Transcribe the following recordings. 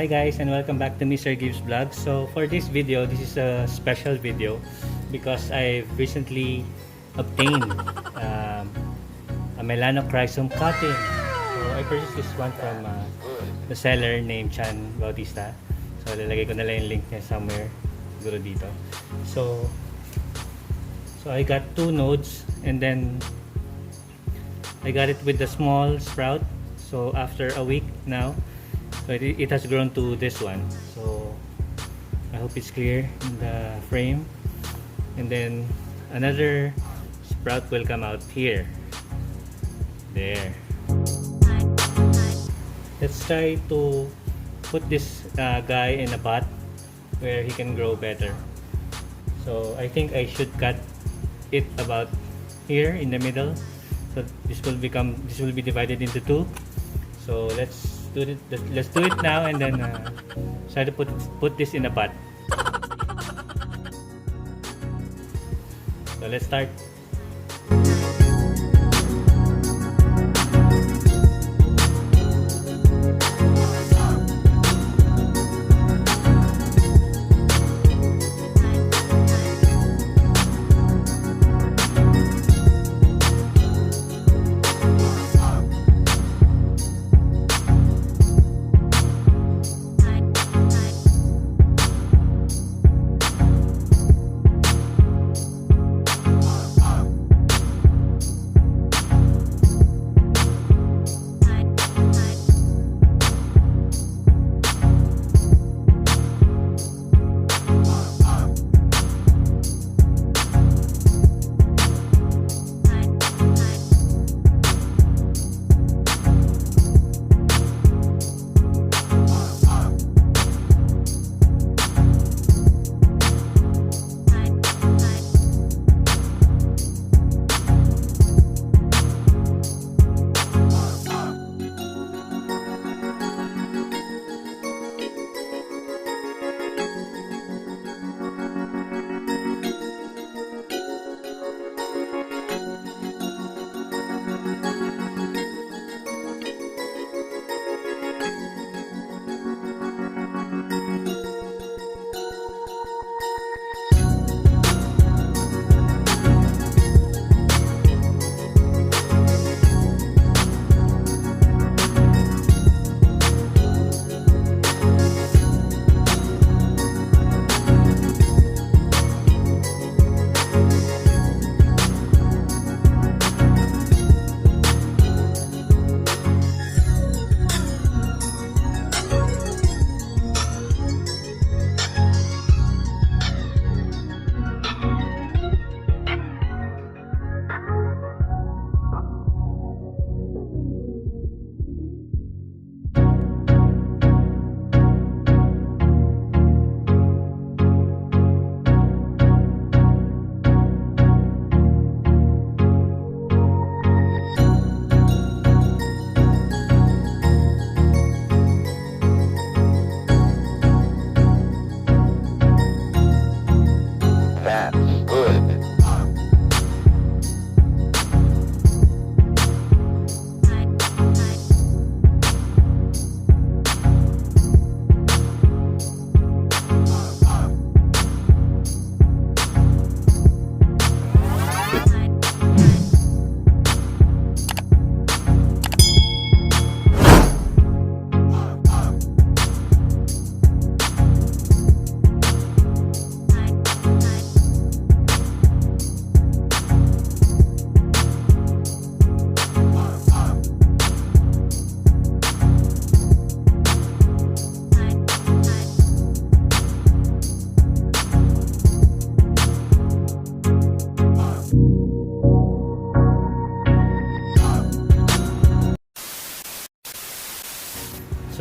Hi guys, and welcome back to MrGibbs Vlogs. So for this video, this is a special video because I've recently obtained a Melanochrysum cutting. So I purchased this one from the seller named Chan Bautista. So lalagay ko na lang yung link niya somewhere siguro dito. So I got 2 nodes, and then I got it with the small sprout. So after a week now, so it has grown to this one. So I hope it's clear in the frame, and then another sprout will come out here. There. Let's try to put this guy in a pot where he can grow better. So I think I should cut it about here in the middle. So this will be divided into 2. So let's do it now, and then try to put this in a pot. So let's start.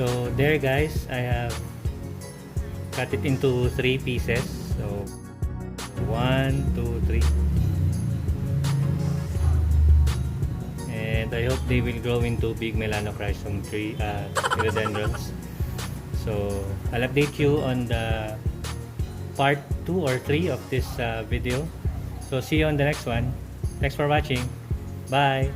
So there guys, I have cut it into 3 pieces. So 1, 2, 3, and I hope they will grow into big Melanochrysum philodendrons. So I'll update you on the part 2 or 3 of this video. So see you on the next one. Thanks for watching. Bye.